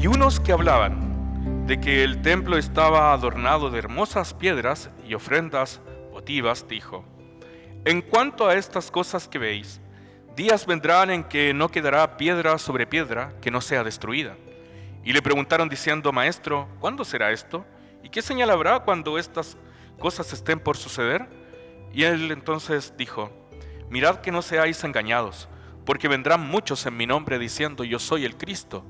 Y unos que hablaban de que el templo estaba adornado de hermosas piedras y ofrendas votivas, dijo: en cuanto a estas cosas que veis, días vendrán en que no quedará piedra sobre piedra que no sea destruida. Y le preguntaron diciendo: Maestro, ¿cuándo será esto? ¿Y qué señal habrá cuando estas cosas estén por suceder? Y él entonces dijo: mirad que no seáis engañados, porque vendrán muchos en mi nombre diciendo: yo soy el Cristo,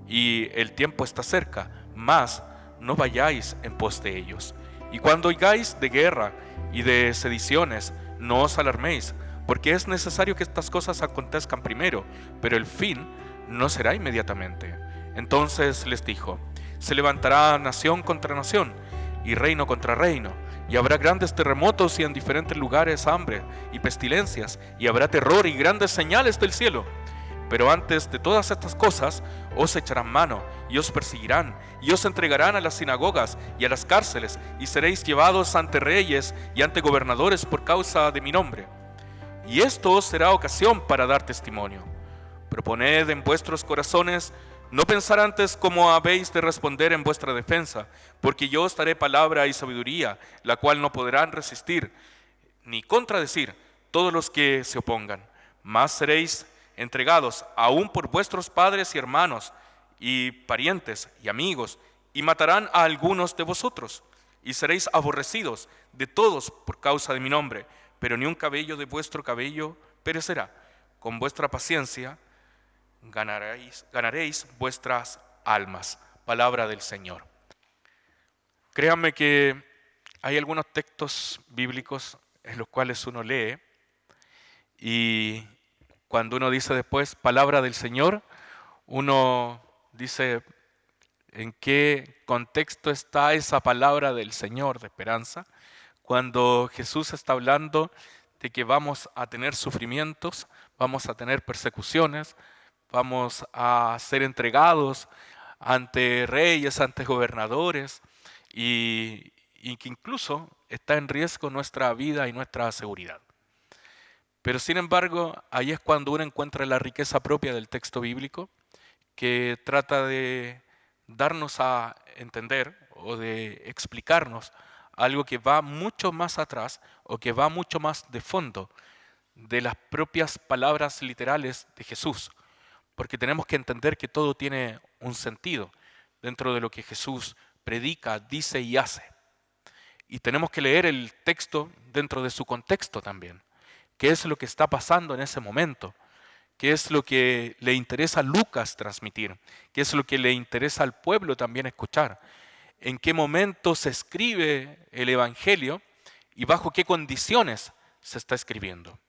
y el tiempo está cerca, mas no vayáis en pos de ellos. Y cuando oigáis de guerra y de sediciones, no os alarméis, porque es necesario que estas cosas acontezcan primero, pero el fin no será inmediatamente. Entonces les dijo: se levantará nación contra nación y reino contra reino, y habrá grandes terremotos y en diferentes lugares hambre y pestilencias, y habrá terror y grandes señales del cielo. Pero antes de todas estas cosas os echarán mano y os perseguirán y os entregarán a las sinagogas y a las cárceles, y seréis llevados ante reyes y ante gobernadores por causa de mi nombre. Y esto os será ocasión para dar testimonio. Proponed en vuestros corazones no pensar antes cómo habéis de responder en vuestra defensa, porque yo os daré palabra y sabiduría, la cual no podrán resistir ni contradecir todos los que se opongan. Mas seréis entregados aún por vuestros padres y hermanos y parientes y amigos, y matarán a algunos de vosotros, y seréis aborrecidos de todos por causa de mi nombre, pero ni un cabello de vuestro cabello perecerá. Con vuestra paciencia ganaréis vuestras almas. Palabra del Señor. Créanme que hay algunos textos bíblicos en los cuales uno lee y cuando uno dice después palabra del Señor, uno dice: ¿en qué contexto está esa palabra del Señor de esperanza? Cuando Jesús está hablando de que vamos a tener sufrimientos, vamos a tener persecuciones, vamos a ser entregados ante reyes, ante gobernadores, y que incluso está en riesgo nuestra vida y nuestra seguridad. Pero sin embargo, ahí es cuando uno encuentra la riqueza propia del texto bíblico, que trata de darnos a entender o de explicarnos algo que va mucho más atrás o que va mucho más de fondo de las propias palabras literales de Jesús, porque tenemos que entender que todo tiene un sentido dentro de lo que Jesús predica, dice y hace. Y tenemos que leer el texto dentro de su contexto también. ¿Qué es lo que está pasando en ese momento? ¿Qué es lo que le interesa a Lucas transmitir? ¿Qué es lo que le interesa al pueblo también escuchar? ¿En qué momento se escribe el Evangelio y bajo qué condiciones se está escribiendo?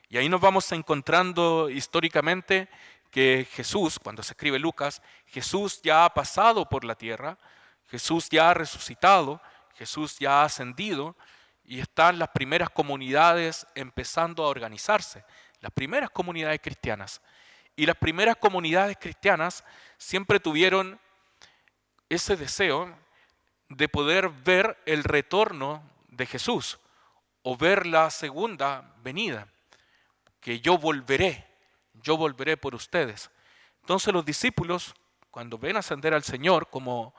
Y ahí nos vamos encontrando históricamente que Jesús, cuando se escribe Lucas, Jesús ya ha pasado por la tierra, Jesús ya ha resucitado, Jesús ya ha ascendido, y están las primeras comunidades empezando a organizarse, las primeras comunidades cristianas. Y las primeras comunidades cristianas siempre tuvieron ese deseo de poder ver el retorno de Jesús o ver la segunda venida, que yo volveré por ustedes. Entonces los discípulos, cuando ven ascender al Señor, como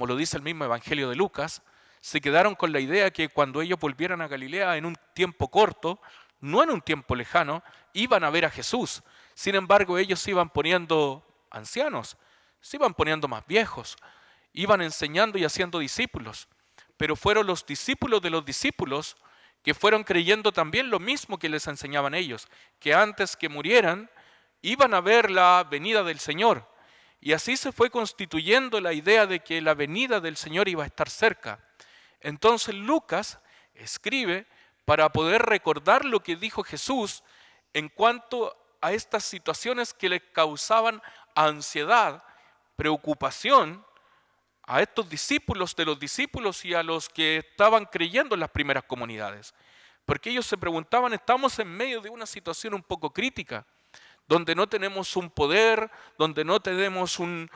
lo dice el mismo Evangelio de Lucas, se quedaron con la idea que cuando ellos volvieran a Galilea en un tiempo corto, no en un tiempo lejano, iban a ver a Jesús. Sin embargo, ellos se iban poniendo ancianos, se iban poniendo más viejos, iban enseñando y haciendo discípulos. Pero fueron los discípulos de los discípulos que fueron creyendo también lo mismo que les enseñaban ellos, que antes que murieran iban a ver la venida del Señor. Y así se fue constituyendo la idea de que la venida del Señor iba a estar cerca. Entonces Lucas escribe para poder recordar lo que dijo Jesús en cuanto a estas situaciones que les causaban ansiedad, preocupación a estos discípulos de los discípulos y a los que estaban creyendo en las primeras comunidades. Porque ellos se preguntaban: estamos en medio de una situación un poco crítica, donde no tenemos un poder, donde no tenemos un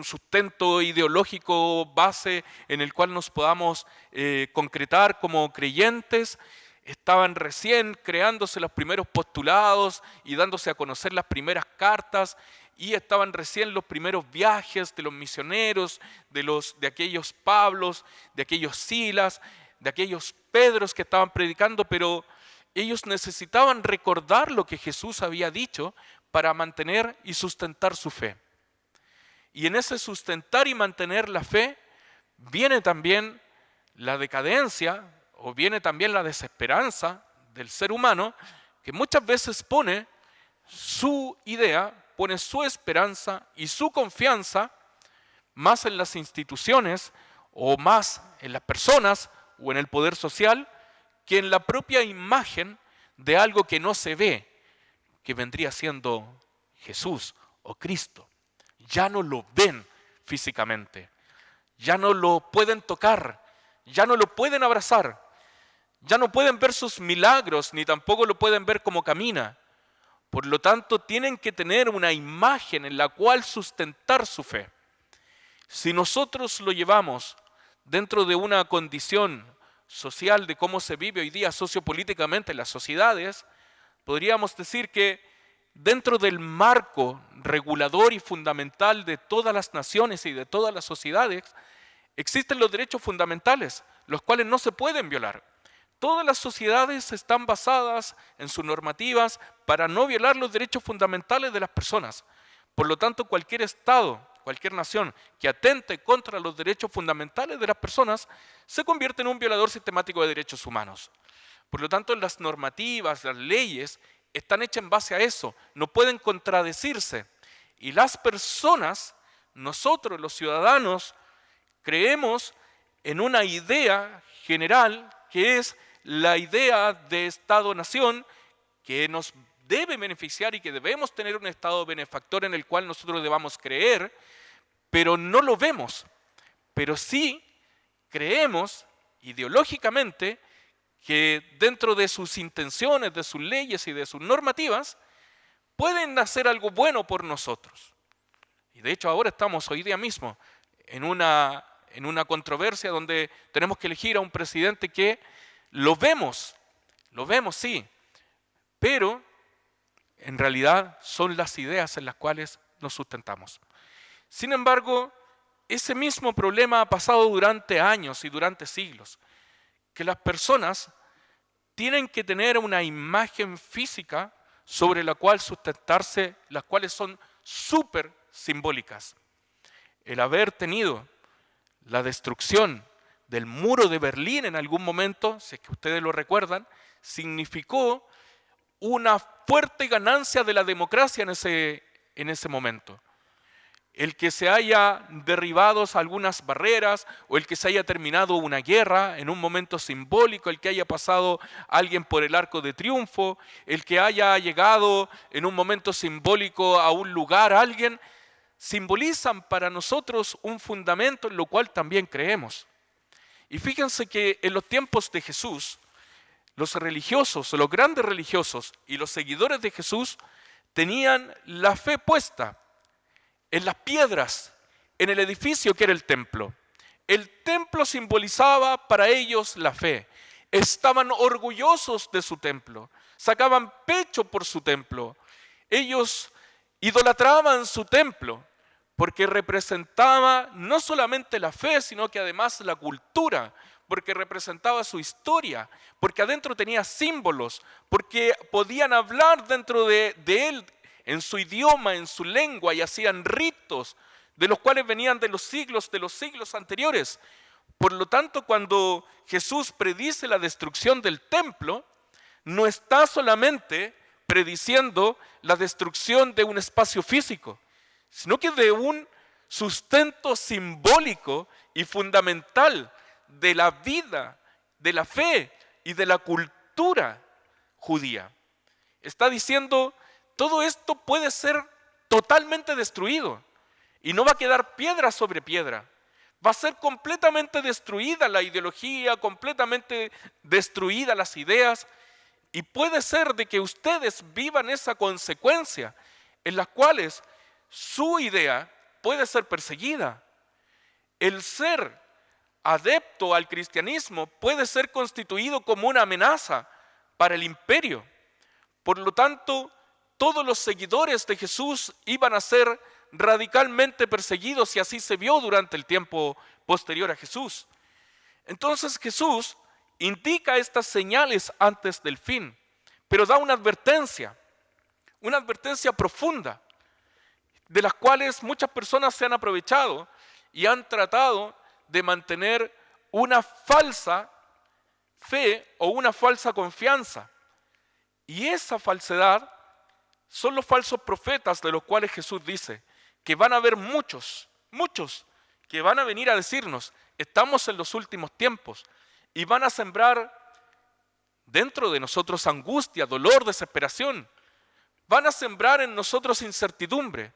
sustento ideológico base en el cual nos podamos concretar como creyentes. Estaban recién creándose los primeros postulados y dándose a conocer las primeras cartas, y estaban recién los primeros viajes de los misioneros, de aquellos Pablos, de aquellos Silas, de aquellos Pedros que estaban predicando, pero ellos necesitaban recordar lo que Jesús había dicho para mantener y sustentar su fe. Y en ese sustentar y mantener la fe viene también la decadencia o viene también la desesperanza del ser humano, que muchas veces pone su idea, pone su esperanza y su confianza más en las instituciones o más en las personas o en el poder social que en la propia imagen de algo que no se ve, que vendría siendo Jesús o Cristo. Ya no lo ven físicamente, ya no lo pueden tocar, ya no lo pueden abrazar, ya no pueden ver sus milagros, ni tampoco lo pueden ver cómo camina. Por lo tanto, tienen que tener una imagen en la cual sustentar su fe. Si nosotros lo llevamos dentro de una condición social de cómo se vive hoy día sociopolíticamente en las sociedades, podríamos decir que dentro del marco regulador y fundamental de todas las naciones y de todas las sociedades, existen los derechos fundamentales, los cuales no se pueden violar. Todas las sociedades están basadas en sus normativas para no violar los derechos fundamentales de las personas. Por lo tanto, cualquier Estado, cualquier nación que atente contra los derechos fundamentales de las personas se convierte en un violador sistemático de derechos humanos. Por lo tanto, las normativas, las leyes están hechas en base a eso, no pueden contradecirse. Y las personas, nosotros los ciudadanos, creemos en una idea general que es la idea de Estado-nación que nos debe beneficiar y que debemos tener un Estado benefactor en el cual nosotros debamos creer, pero no lo vemos. Pero sí creemos ideológicamente que dentro de sus intenciones, de sus leyes y de sus normativas, pueden hacer algo bueno por nosotros. Y de hecho ahora estamos hoy día mismo en una controversia donde tenemos que elegir a un presidente que lo vemos sí, pero en realidad son las ideas en las cuales nos sustentamos. Sin embargo, ese mismo problema ha pasado durante años y durante siglos, que las personas tienen que tener una imagen física sobre la cual sustentarse, las cuales son súper simbólicas. El haber tenido la destrucción del muro de Berlín en algún momento, si es que ustedes lo recuerdan, significó una fuerte ganancia de la democracia en ese momento. El que se haya derribado algunas barreras o el que se haya terminado una guerra en un momento simbólico, el que haya pasado alguien por el arco de triunfo, el que haya llegado en un momento simbólico a un lugar alguien, simbolizan para nosotros un fundamento en lo cual también creemos. Y fíjense que en los tiempos de Jesús, los religiosos, los grandes religiosos y los seguidores de Jesús tenían la fe puesta en las piedras, en el edificio que era el templo. El templo simbolizaba para ellos la fe. Estaban orgullosos de su templo, sacaban pecho por su templo. Ellos idolatraban su templo porque representaba no solamente la fe, sino que además la cultura, porque representaba su historia, porque adentro tenía símbolos, porque podían hablar dentro de él en su idioma, en su lengua, y hacían ritos de los cuales venían de los siglos anteriores. Por lo tanto, cuando Jesús predice la destrucción del templo, no está solamente prediciendo la destrucción de un espacio físico, sino que de un sustento simbólico y fundamental de la vida, de la fe y de la cultura judía. Está diciendo, todo esto puede ser totalmente destruido y no va a quedar piedra sobre piedra. Va a ser completamente destruida la ideología, completamente destruida las ideas, y puede ser de que ustedes vivan esa consecuencia en las cuales su idea puede ser perseguida. El ser adepto al cristianismo puede ser constituido como una amenaza para el imperio. Por lo tanto, todos los seguidores de Jesús iban a ser radicalmente perseguidos, y así se vio durante el tiempo posterior a Jesús. Entonces Jesús indica estas señales antes del fin, pero da una advertencia profunda, de las cuales muchas personas se han aprovechado y han tratado de mantener una falsa fe o una falsa confianza. Y esa falsedad son los falsos profetas, de los cuales Jesús dice que van a haber muchos que van a venir a decirnos: estamos en los últimos tiempos, y van a sembrar dentro de nosotros angustia, dolor, desesperación. Van a sembrar en nosotros incertidumbre.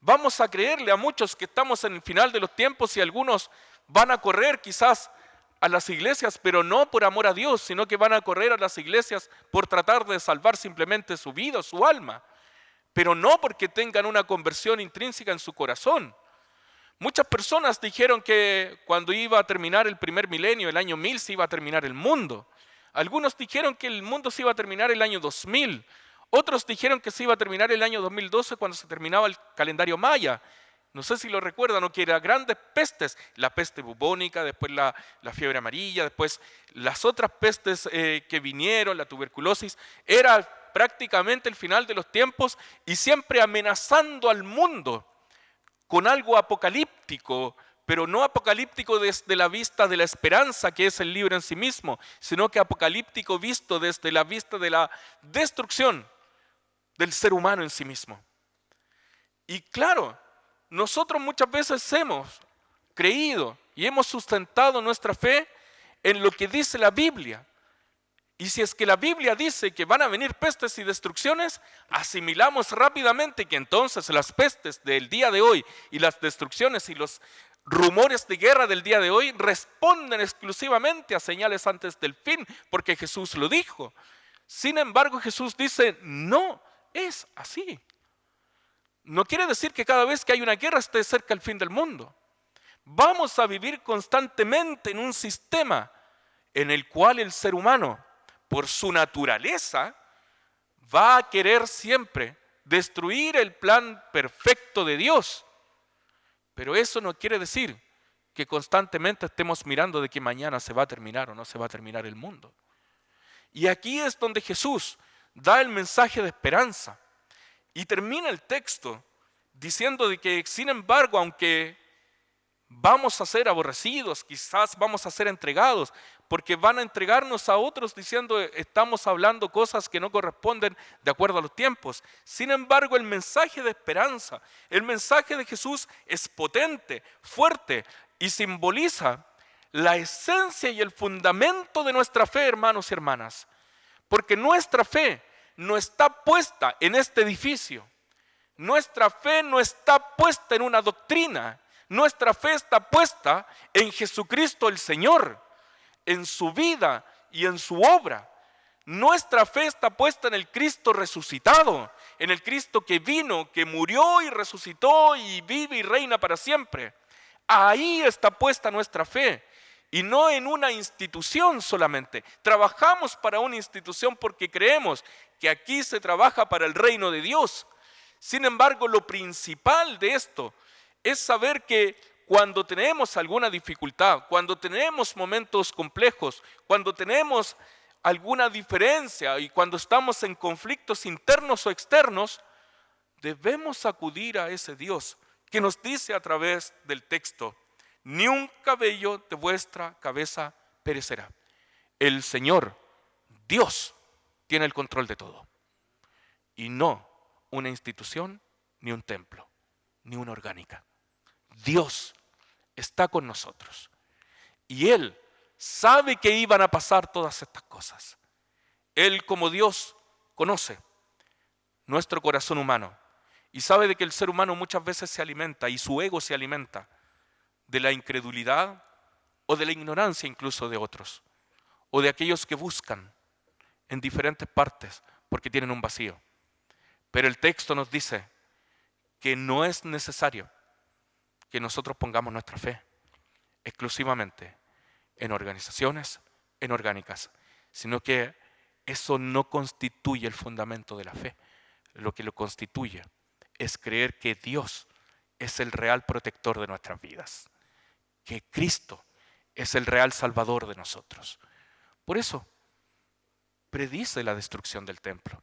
Vamos a creerle a muchos que estamos en el final de los tiempos, y algunos van a correr quizás a las iglesias, pero no por amor a Dios, sino que van a correr a las iglesias por tratar de salvar simplemente su vida, su alma, pero no porque tengan una conversión intrínseca en su corazón. Muchas personas dijeron que cuando iba a terminar el primer milenio, el año 1000, se iba a terminar el mundo. Algunos dijeron que el mundo se iba a terminar el año 2000. Otros dijeron que se iba a terminar el año 2012, cuando se terminaba el calendario maya. No sé si lo recuerdan, o que eran grandes pestes, la peste bubónica, después la fiebre amarilla, después las otras pestes que vinieron, la tuberculosis. Era prácticamente el final de los tiempos, y siempre amenazando al mundo con algo apocalíptico, pero no apocalíptico desde la vista de la esperanza, que es el libro en sí mismo, sino que apocalíptico visto desde la vista de la destrucción del ser humano en sí mismo. Y claro, nosotros muchas veces hemos creído y hemos sustentado nuestra fe en lo que dice la Biblia. Y si es que la Biblia dice que van a venir pestes y destrucciones, asimilamos rápidamente que entonces las pestes del día de hoy y las destrucciones y los rumores de guerra del día de hoy responden exclusivamente a señales antes del fin, porque Jesús lo dijo. Sin embargo, Jesús dice: no es así. No quiere decir que cada vez que hay una guerra esté cerca el fin del mundo. Vamos a vivir constantemente en un sistema en el cual el ser humano, por su naturaleza, va a querer siempre destruir el plan perfecto de Dios. Pero eso no quiere decir que constantemente estemos mirando de que mañana se va a terminar o no se va a terminar el mundo. Y aquí es donde Jesús da el mensaje de esperanza. Y termina el texto diciendo de que, sin embargo, aunque vamos a ser aborrecidos, quizás vamos a ser entregados, porque van a entregarnos a otros diciendo: estamos hablando cosas que no corresponden de acuerdo a los tiempos. Sin embargo, el mensaje de esperanza, el mensaje de Jesús es potente, fuerte, y simboliza la esencia y el fundamento de nuestra fe, hermanos y hermanas. Porque nuestra fe no está puesta en este edificio. Nuestra fe no está puesta en una doctrina. Nuestra fe está puesta en Jesucristo el Señor, en su vida y en su obra. Nuestra fe está puesta en el Cristo resucitado, en el Cristo que vino, que murió y resucitó y vive y reina para siempre. Ahí está puesta nuestra fe. Y no en una institución solamente. Trabajamos para una institución porque creemos que aquí se trabaja para el reino de Dios. Sin embargo, lo principal de esto es saber que cuando tenemos alguna dificultad, cuando tenemos momentos complejos, cuando tenemos alguna diferencia y cuando estamos en conflictos internos o externos, debemos acudir a ese Dios que nos dice a través del texto: ni un cabello de vuestra cabeza perecerá. El Señor, Dios, tiene el control de todo. Y no una institución, ni un templo, ni una orgánica. Dios está con nosotros. Y Él sabe que iban a pasar todas estas cosas. Él, como Dios, conoce nuestro corazón humano. Y sabe de que el ser humano muchas veces se alimenta, y su ego se alimenta, de la incredulidad o de la ignorancia incluso de otros, o de aquellos que buscan en diferentes partes porque tienen un vacío. Pero el texto nos dice que no es necesario que nosotros pongamos nuestra fe exclusivamente en organizaciones, en orgánicas, sino que eso no constituye el fundamento de la fe. lo que lo constituye es creer que Dios es el real protector de nuestras vidas, que Cristo es el real salvador de nosotros. Por eso, predice la destrucción del templo.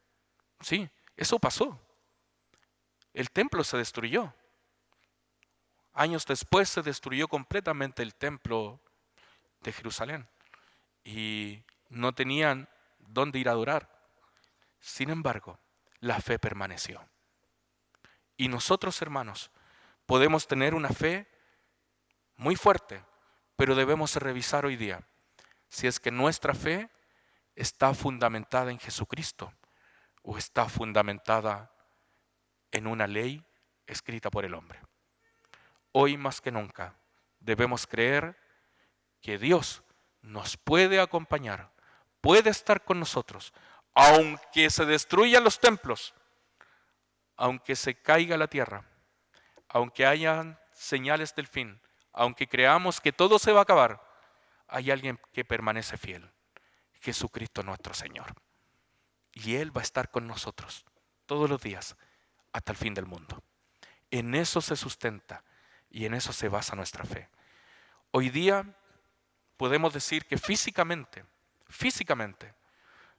Sí, eso pasó. El templo se destruyó. Años después se destruyó completamente el templo de Jerusalén y no tenían dónde ir a adorar. Sin embargo, la fe permaneció. Y nosotros, hermanos, podemos tener una fe muy fuerte, pero debemos revisar hoy día si es que nuestra fe está fundamentada en Jesucristo o está fundamentada en una ley escrita por el hombre. Hoy más que nunca debemos creer que Dios nos puede acompañar, puede estar con nosotros, aunque se destruyan los templos, aunque se caiga la tierra, aunque hayan señales del fin, aunque creamos que todo se va a acabar, hay alguien que permanece fiel, Jesucristo nuestro Señor. Y Él va a estar con nosotros todos los días hasta el fin del mundo. En eso se sustenta y en eso se basa nuestra fe. Hoy día podemos decir que físicamente,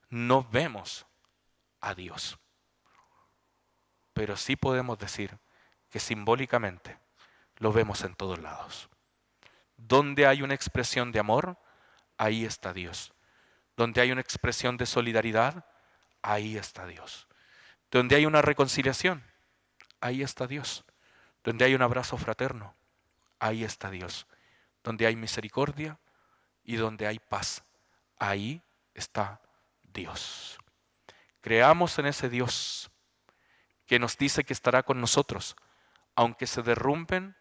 no vemos a Dios. Pero sí podemos decir que simbólicamente lo vemos en todos lados. Donde hay una expresión de amor, ahí está Dios. Donde hay una expresión de solidaridad, ahí está Dios. Donde hay una reconciliación, ahí está Dios. Donde hay un abrazo fraterno, ahí está Dios. Donde hay misericordia y donde hay paz, ahí está Dios. Creamos en ese Dios que nos dice que estará con nosotros, aunque se derrumben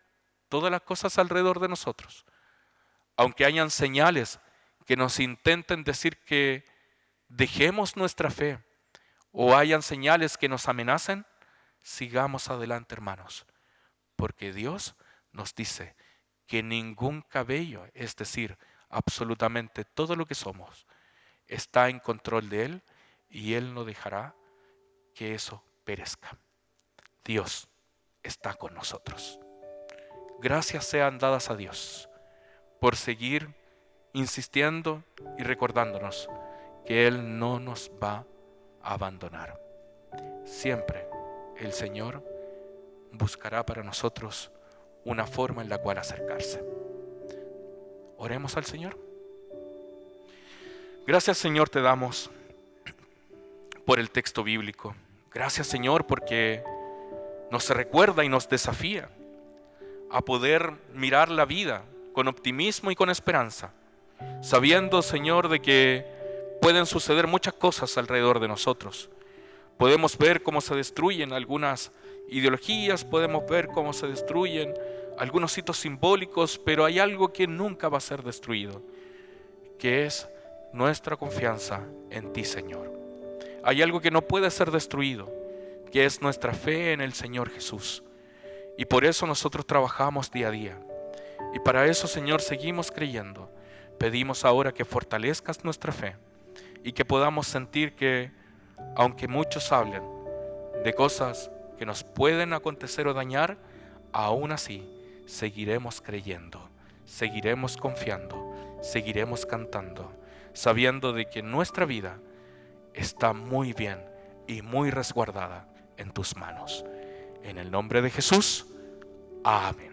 todas las cosas alrededor de nosotros, aunque hayan señales que nos intenten decir que dejemos nuestra fe, o hayan señales que nos amenacen, sigamos adelante, hermanos, porque Dios nos dice que ningún cabello, es decir, absolutamente todo lo que somos, está en control de Él y Él no dejará que eso perezca. Dios está con nosotros. Gracias sean dadas a Dios por seguir insistiendo y recordándonos que Él no nos va a abandonar. Siempre el Señor buscará para nosotros una forma en la cual acercarse. Oremos al Señor. Gracias, Señor, te damos por el texto bíblico. Gracias, Señor, porque nos recuerda y nos desafía a poder mirar la vida con optimismo y con esperanza, sabiendo, Señor, de que pueden suceder muchas cosas alrededor de nosotros. Podemos ver cómo se destruyen algunas ideologías, podemos ver cómo se destruyen algunos hitos simbólicos, pero hay algo que nunca va a ser destruido, que es nuestra confianza en ti, Señor. Hay algo que no puede ser destruido, que es nuestra fe en el Señor Jesús. Y por eso nosotros trabajamos día a día. Y para eso, Señor, seguimos creyendo. Pedimos ahora que fortalezcas nuestra fe y que podamos sentir que, aunque muchos hablen de cosas que nos pueden acontecer o dañar, aún así seguiremos creyendo, seguiremos confiando, seguiremos cantando, sabiendo de que nuestra vida está muy bien y muy resguardada en tus manos. En el nombre de Jesús, amén.